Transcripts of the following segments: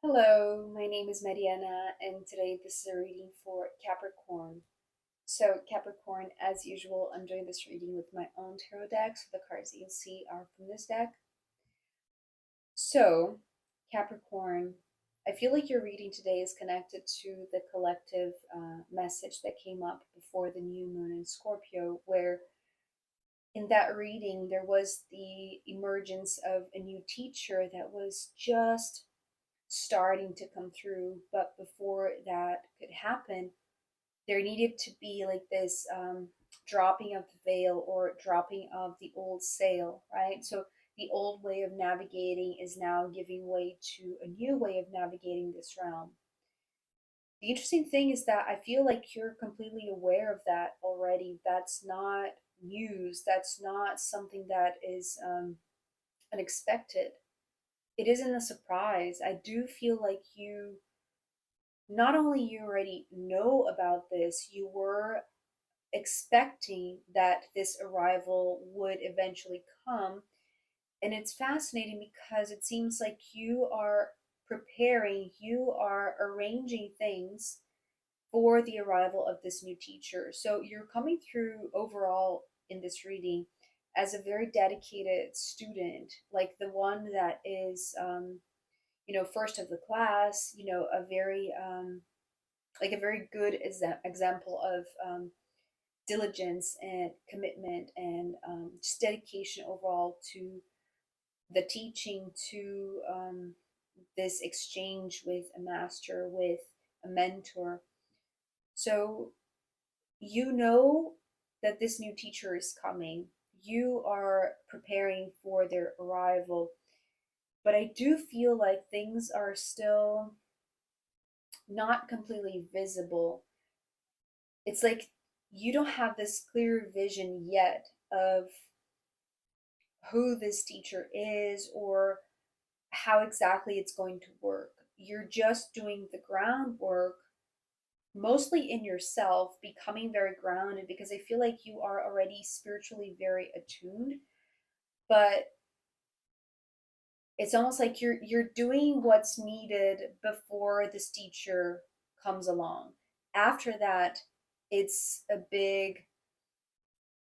Hello, my name is Mariana, and today this is a reading for Capricorn. So, Capricorn, as usual, I'm doing this reading with my own tarot deck, so the cards that you'll see are from this deck. So, Capricorn, I feel like your reading today is connected to the collective message that came up before the new moon in Scorpio, where in that reading there was the emergence of a new teacher that was just starting to come through. But before that could happen, there needed to be like this dropping of the veil or dropping of the old sail, right? So the old way of navigating is now giving way to a new way of navigating this realm. The interesting thing is that I feel like you're completely aware of that already. That's not news. That's not something that is unexpected. It isn't a surprise. I do feel like not only you already know about this, you were expecting that this arrival would eventually come. And it's fascinating because it seems like you are preparing, you are arranging things for the arrival of this new teacher. So you're coming through overall in this reading as a very dedicated student, like the one that is, first of the class, a very, like a very good example of diligence and commitment and just dedication overall to the teaching, to this exchange with a master, with a mentor. So you know that this new teacher is coming. You are preparing for their arrival. But I do feel like things are still not completely visible. It's like you don't have this clear vision yet of who this teacher is or how exactly it's going to work. You're just doing the groundwork, mostly in yourself, becoming very grounded because I feel like you are already spiritually very attuned, but it's almost like you're doing what's needed before this teacher comes along. After that, it's a big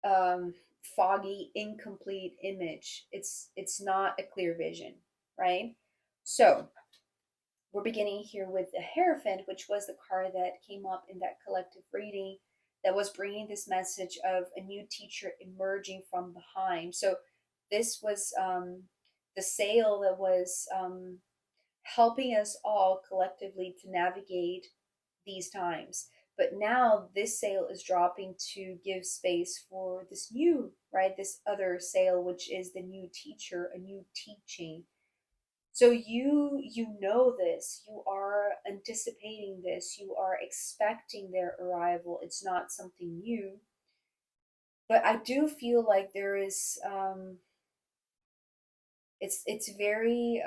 um, foggy, incomplete image. It's not a clear vision, right? So we're beginning here with the Hierophant, which was the card that came up in that collective reading that was bringing this message of a new teacher emerging from behind. So this was the sail that was helping us all collectively to navigate these times. But now this sail is dropping to give space for this new, right? This other sail, which is the new teacher, a new teaching. So you know this, you are anticipating this, you are expecting their arrival. It's not something new. But I do feel like there is it's very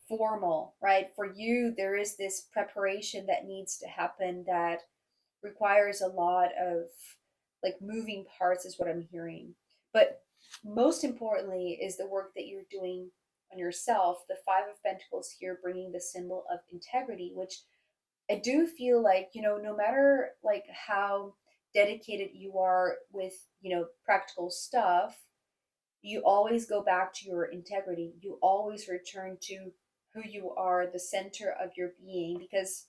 formal, right? For you, there is this preparation that needs to happen that requires a lot of like moving parts, is what I'm hearing. But most importantly, is the work that you're doing on yourself. The Five of Pentacles here bringing the symbol of integrity, which I do feel like, no matter like how dedicated you are with, practical stuff, you always go back to your integrity. You always return to who you are, the center of your being, because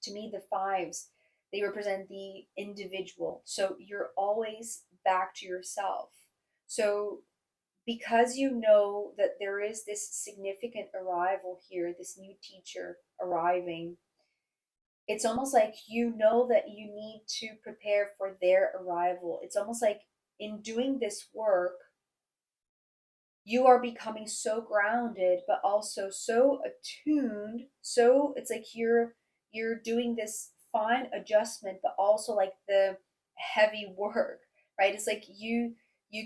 to me, the fives, they represent the individual. So you're always back to yourself. So because you know that there is this significant arrival here, this new teacher arriving, it's almost like you know that you need to prepare for their arrival. It's almost like in doing this work, you are becoming so grounded but also so attuned, so it's like you're doing this fine adjustment but also like the heavy work, right? It's like you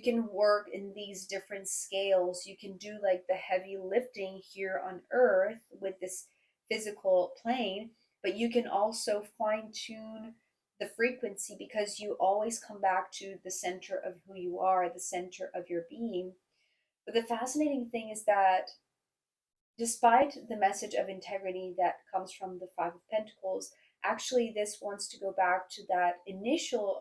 can work in these different scales. You can do like the heavy lifting here on earth with this physical plane, but you can also fine tune the frequency because you always come back to the center of who you are, the center of your being. But the fascinating thing is that despite the message of integrity that comes from the Five of Pentacles, actually this wants to go back to that initial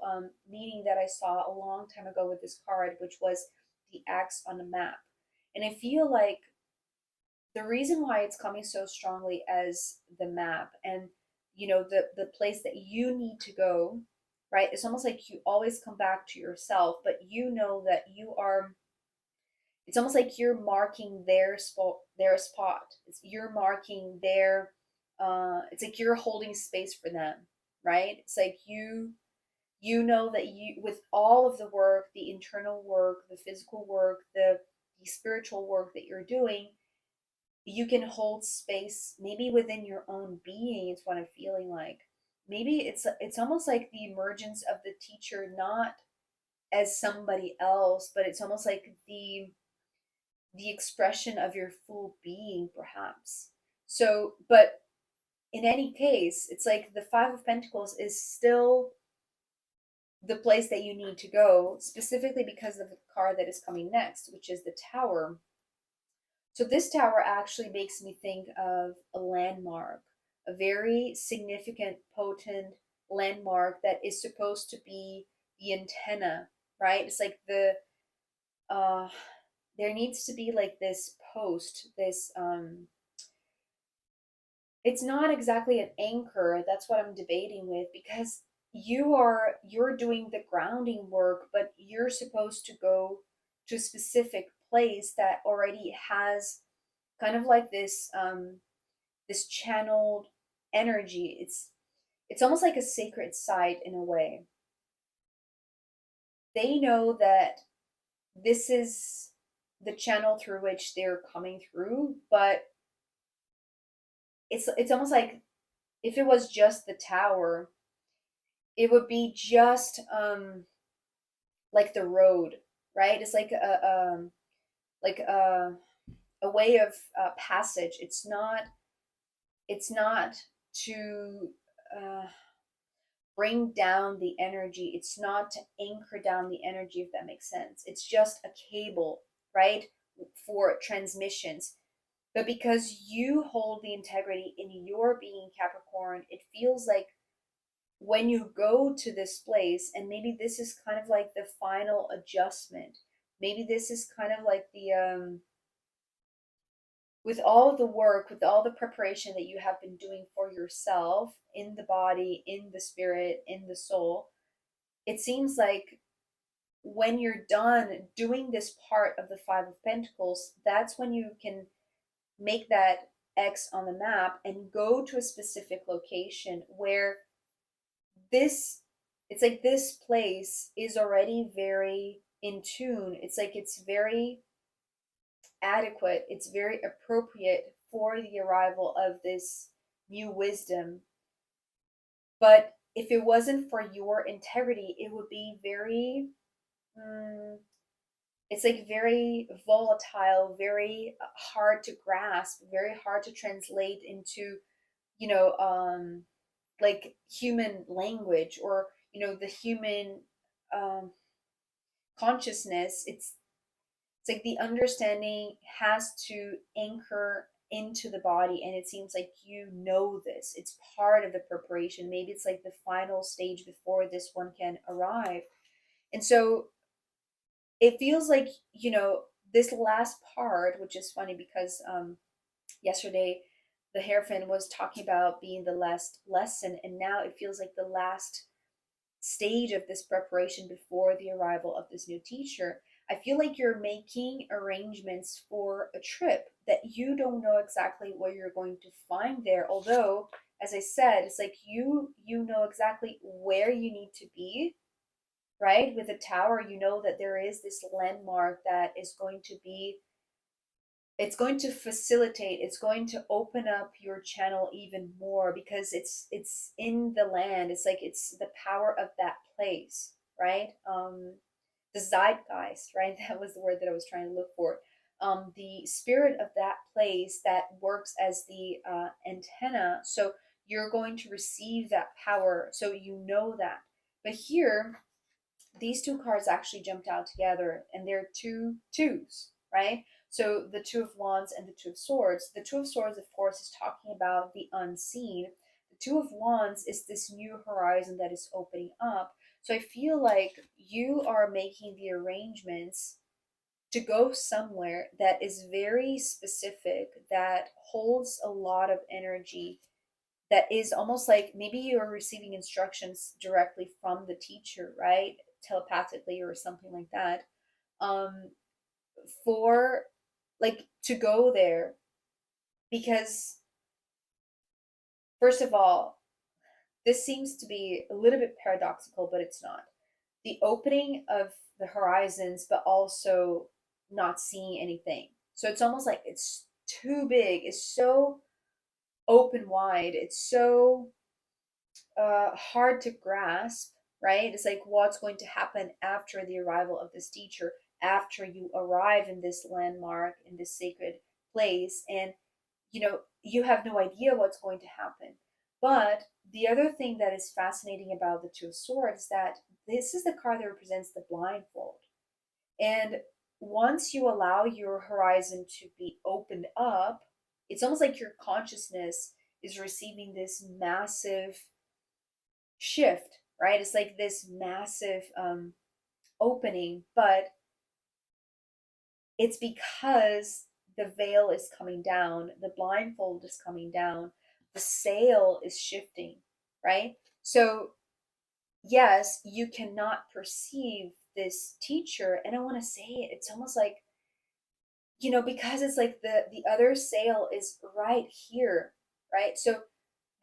meaning that I saw a long time ago with this card, which was the X on the map. And I feel like the reason why it's coming so strongly as the map, and the place that you need to go, right? It's almost like you always come back to yourself, but you know that you are, it's almost like you're marking their spot. You're marking their it's like you're holding space for them, right? It's like you know that you, with all of the work, the internal work, the physical work, the spiritual work that you're doing, you can hold space maybe within your own being. It's what I'm feeling like. Maybe it's almost like the emergence of the teacher, not as somebody else, but it's almost like the expression of your full being, perhaps. So, but in any case, it's like the Five of Pentacles is still the place that you need to go, specifically because of the card that is coming next, which is the Tower. So this tower actually makes me think of a landmark, a very significant, potent landmark that is supposed to be the antenna, right? It's like uh there needs to be like this post, this it's not exactly an anchor. That's what I'm debating with, because you're doing the grounding work, but you're supposed to go to a specific place that already has kind of like this channeled energy. It's almost like a sacred site in a way. They know that this is the channel through which they're coming through, but it's almost like if it was just the tower, it would be just like the road, right? It's like like a way of passage. It's not to uh, bring down the energy. It's not to anchor down the energy, if that makes sense. It's just a cable, right, for transmissions. But because you hold the integrity in your being, Capricorn, it feels like when you go to this place, and maybe this is kind of like the final adjustment. Maybe this is kind of like the with all the work, with all the preparation that you have been doing for yourself in the body, in the spirit, in the soul, it seems like when you're done doing this part of the Five of Pentacles, that's when you can make that X on the map and go to a specific location where this, it's like this place is already very in tune. It's like it's very adequate, it's very appropriate for the arrival of this new wisdom. But if it wasn't for your integrity, it would be very it's like very volatile, very hard to grasp, very hard to translate into, you know, like human language, or the human um consciousness. It's like the understanding has to anchor into the body, and it seems like this. It's part of the preparation. Maybe it's like the final stage before this one can arrive. And so it feels like, this last part, which is funny because yesterday the Hierophant was talking about being the last lesson, and now it feels like the last stage of this preparation before the arrival of this new teacher. I feel like you're making arrangements for a trip that you don't know exactly what you're going to find there. Although, as I said, it's like you know exactly where you need to be, right? With the tower, you know that there is this landmark that is going to be, it's going to facilitate, it's going to open up your channel even more, because it's in the land. It's like it's the power of that place, right? The zeitgeist, right? That was the word that I was trying to look for. The spirit of that place that works as the antenna. So you're going to receive that power, so you know that. But here, these two cards actually jumped out together, and they're two twos, right? So the Two of Wands and the Two of Swords. The Two of Swords, of course, is talking about the unseen. The Two of Wands is this new horizon that is opening up. So I feel like you are making the arrangements to go somewhere that is very specific, that holds a lot of energy, that is almost like maybe you're receiving instructions directly from the teacher, right? Telepathically or something like that. Um, for like to go there because first of all, this seems to be a little bit paradoxical, but it's not. The opening of the horizons, but also not seeing anything. So it's almost like it's too big. It's so open wide. It's so hard to grasp, right? It's like what's going to happen after the arrival of this teacher, after you arrive in this landmark, in this sacred place, and you have no idea what's going to happen. But the other thing that is fascinating about the Two of Swords is that this is the card that represents the blindfold. And once you allow your horizon to be opened up, it's almost like your consciousness is receiving this massive shift, right? It's like this massive opening, but it's because the veil is coming down, the blindfold is coming down, the sail is shifting, right? So, yes, you cannot perceive this teacher, and I want to say it, it's almost like, because it's like the other sail is right here, right? So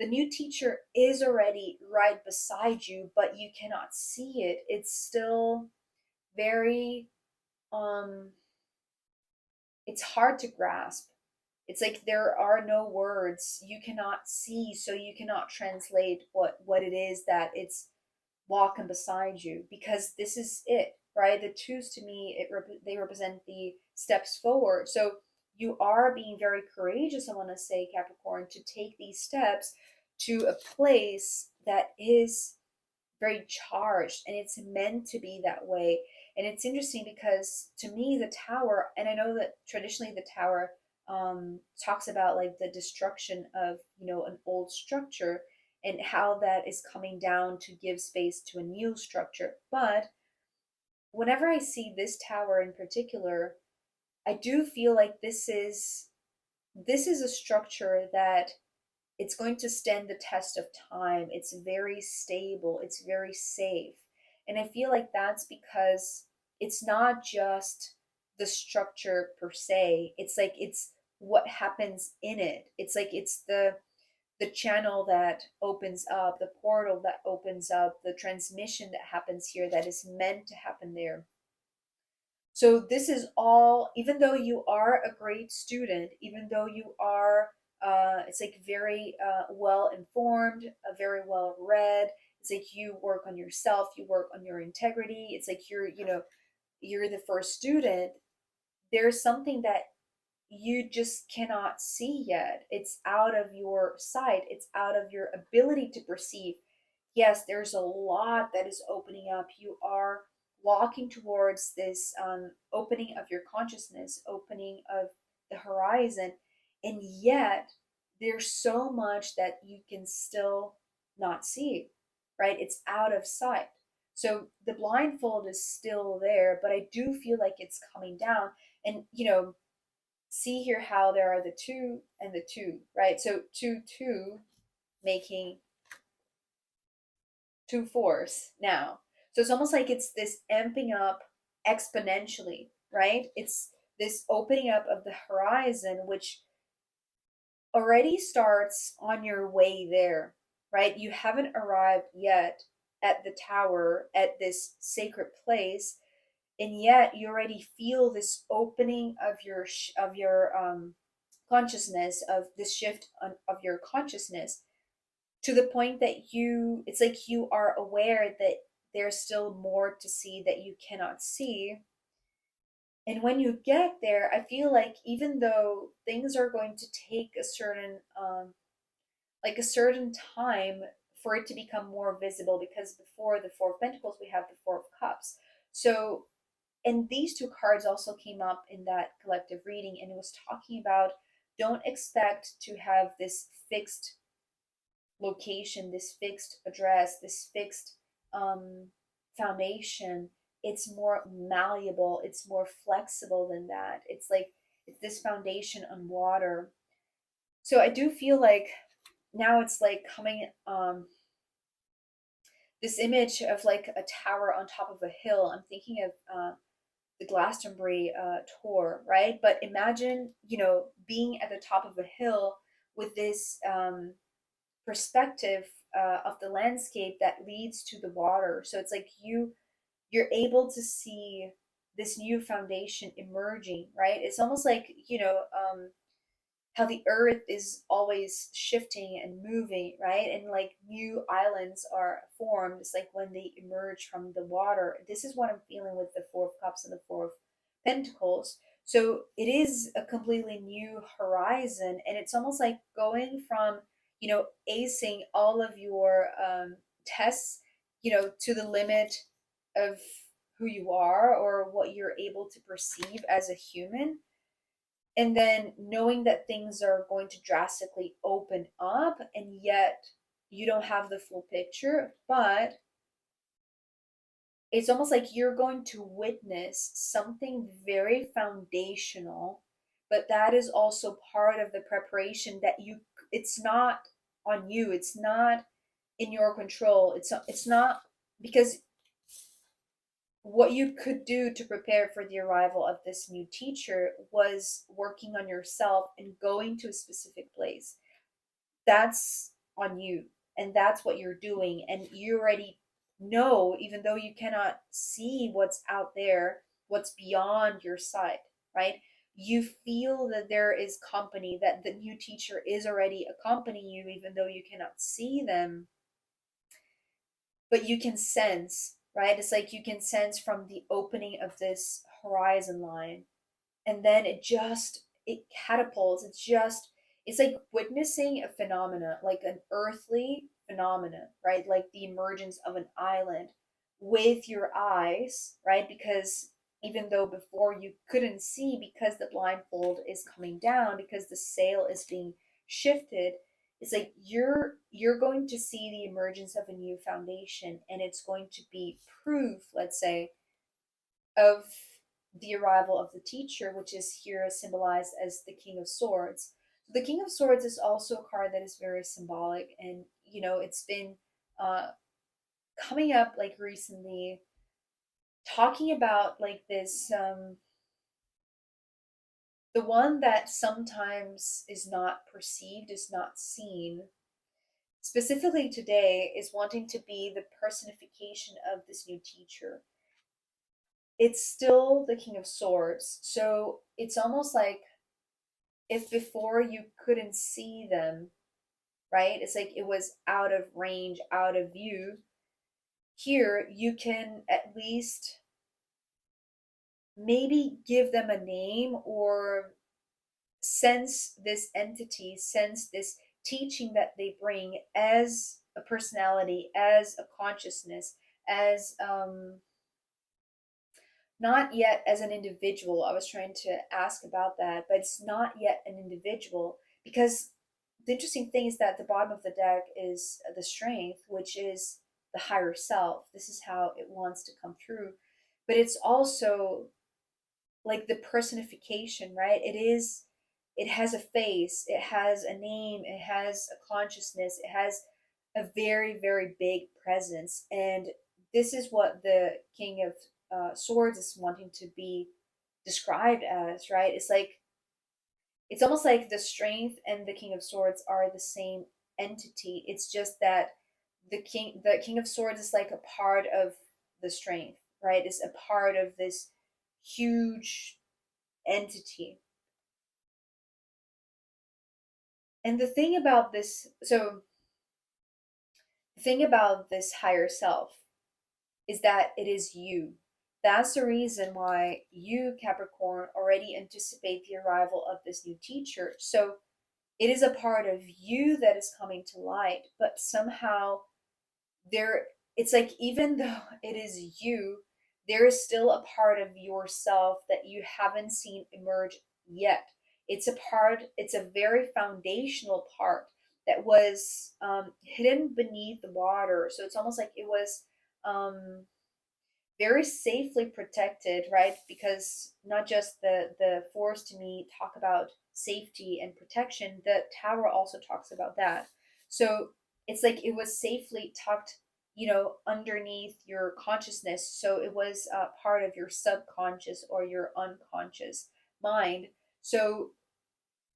the new teacher is already right beside you, but you cannot see it. It's still very um it's hard to grasp. It's like there are no words. You cannot see, so you cannot translate what it is that it's walking beside you, because this is it, right? The twos to me, they represent the steps forward. So you are being very courageous, I want to say, Capricorn, to take these steps to a place that is very charged, and it's meant to be that way. And it's interesting because to me the tower, and I know that traditionally the tower talks about like the destruction of an old structure and how that is coming down to give space to a new structure. But whenever I see this tower in particular, I do feel like this is a structure that it's going to stand the test of time. It's very stable, it's very safe. And I feel like that's because it's not just the structure per se. It's like it's what happens in it. It's like it's the channel that opens up, the portal that opens up, the transmission that happens here that is meant to happen there. So this is all, even though you are a great student, even though you are, it's like very well informed, very well read. It's like you work on yourself, you work on your integrity. It's like you're the first student. There's something that you just cannot see yet. It's out of your sight. It's out of your ability to perceive. Yes, there's a lot that is opening up. You are walking towards this opening of your consciousness, opening of the horizon, and yet there's so much that you can still not see, right? It's out of sight. So the blindfold is still there, but I do feel like it's coming down. And see here how there are the two and the two, right? So two making two fours now. So it's almost like it's this amping up exponentially, right? It's this opening up of the horizon, which already starts on your way there, right? You haven't arrived yet at the tower, at this sacred place, and yet you already feel this opening of your consciousness, of this shift of your consciousness, to the point that it's like you are aware that there's still more to see that you cannot see. And when you get there, I feel like even though things are going to take a certain time for it to become more visible, because before the Four of Pentacles we have the Four of Cups. So and these two cards also came up in that collective reading, and it was talking about don't expect to have this fixed location, this fixed address, this fixed um, foundation. It's more malleable, it's more flexible than that. It's like it's this foundation on water. So I do feel like now it's like coming this image of like a tower on top of a hill. I'm thinking of the Glastonbury tour, right? But imagine, being at the top of a hill with this perspective of the landscape that leads to the water. So it's like you're able to see this new foundation emerging, right? It's almost like how the earth is always shifting and moving, right? And like new islands are formed. It's like when they emerge from the water. This is what I'm feeling with the Four of Cups and the Four of Pentacles. So it is a completely new horizon, and it's almost like going from, acing all of your tests, to the limit of who you are or what you're able to perceive as a human, and then knowing that things are going to drastically open up, and yet you don't have the full picture, but it's almost like you're going to witness something very foundational, but that is also part of the preparation that it's not on you, it's not in your control, it's not, because what you could do to prepare for the arrival of this new teacher was working on yourself and going to a specific place. That's on you, and that's what you're doing, and you already know, even though you cannot see what's out there, what's beyond your sight, right? You feel that there is company, that the new teacher is already accompanying you, even though you cannot see them, but you can sense, right? It's like you can sense from the opening of this horizon line, and then it catapults. It's like witnessing a phenomena, like an earthly phenomena, right? Like the emergence of an island with your eyes, right? Because even though before you couldn't see, because the blindfold is coming down, because the sail is being shifted, it's like you're going to see the emergence of a new foundation, and it's going to be proof, let's say, of the arrival of the teacher, which is here symbolized as the King of Swords. The King of Swords is also a card that is very symbolic, and it's been uh, coming up like recently, talking about like this the one that sometimes is not perceived, is not seen. Specifically today is wanting to be the personification of this new teacher. It's still the King of Swords, so it's almost like if before you couldn't see them, right? It's like it was out of range, out of view. Here, you can at least maybe give them a name, or sense this entity, sense this teaching that they bring as a personality, as a consciousness, as not yet as an individual. I was trying to ask about that, but it's not yet an individual, because the interesting thing is that the bottom of the deck is the strength, which is the higher self. This is how it wants to come through. But it's also like the personification, right? It has a face, it has a name, it has a consciousness, it has a very, very big presence. And this is what the King of Swords is wanting to be described as, right? It's almost like the strength and the King of Swords are the same entity. It's just that the King of Swords is like a part of the strength, right? It's a part of this huge entity. And the thing about this higher self is that it is you. That's the reason why you, Capricorn, already anticipate the arrival of this new teacher. So it is a part of you that is coming to light, but somehow there, it's like even though it is you, there is still a part of yourself that you haven't seen emerge yet. It's a part, it's a very foundational part that was hidden beneath the water. So it's almost like it was very safely protected, right? Because not just the fours to me talk about safety and protection, the tower also talks about that. So it's like it was safely tucked, underneath your consciousness. So it was part of your subconscious or your unconscious mind. So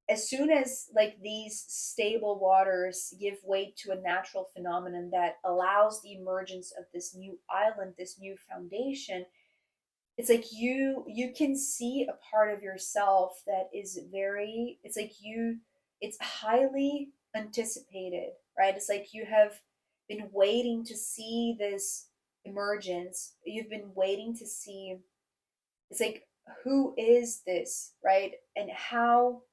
as soon as like these stable waters give way to a natural phenomenon that allows the emergence of this new island, this new foundation, it's like you can see a part of yourself that is very, it's like it's highly anticipated, right? It's like you have been waiting to see this emergence. You've been waiting to see, it's like, who is this, right? And how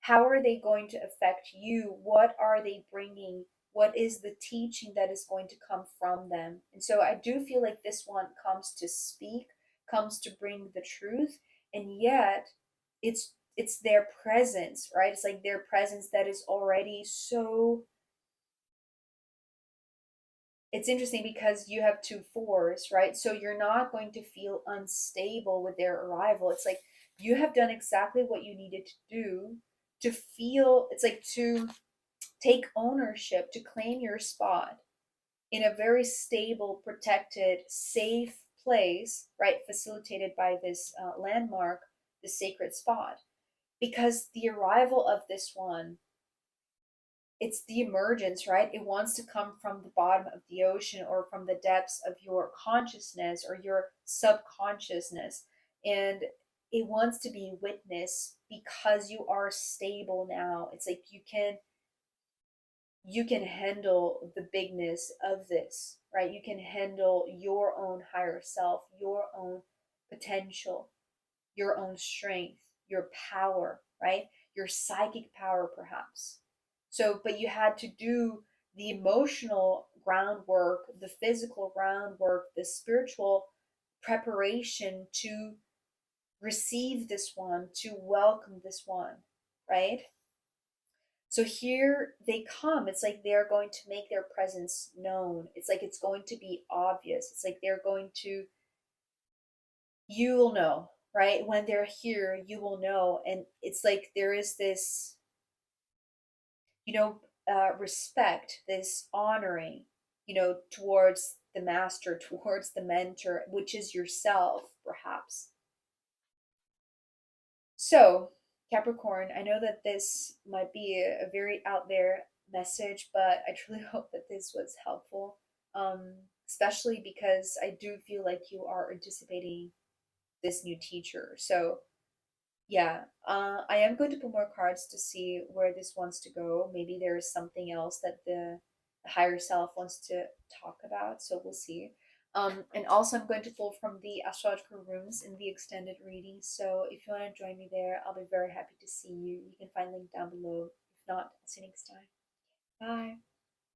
are they going to affect you? What are they bringing? What is the teaching that is going to come from them? And so I do feel like this one comes to speak, comes to bring the truth, and yet it's their presence, right? It's like their presence that is already so, it's interesting because you have two fours, right? So you're not going to feel unstable with their arrival. It's like you have done exactly what you needed to do to feel, it's like to take ownership, to claim your spot in a very stable, protected, safe place, right? Facilitated by this landmark, the sacred spot. Because the arrival of this one, it's the emergence, right? It wants to come from the bottom of the ocean or from the depths of your consciousness or your subconsciousness. And it wants to be witnessed because you are stable now. It's like you can handle the bigness of this, right? You can handle your own higher self, your own potential, your own strength, your power, right? Your psychic power, perhaps. So, but you had to do the emotional groundwork, the physical groundwork, the spiritual preparation to receive this one, to welcome this one, right? So here they come. It's like they're going to make their presence known. It's like it's going to be obvious. It's like they're going to, you will know, right? When they're here, you will know. And it's like there is this, respect, this honoring, towards the master, towards the mentor, which is yourself, perhaps. So, Capricorn, I know that this might be a very out there message, but I truly hope that this was helpful. Especially because I do feel like you are anticipating this new teacher. So, yeah, I am going to put more cards to see where this wants to go. Maybe there is something else that the higher self wants to talk about. So we'll see. And also, I'm going to pull from the astrological rooms in the extended reading. So if you want to join me there, I'll be very happy to see you. You can find link down below. If not, I'll see you next time. Bye.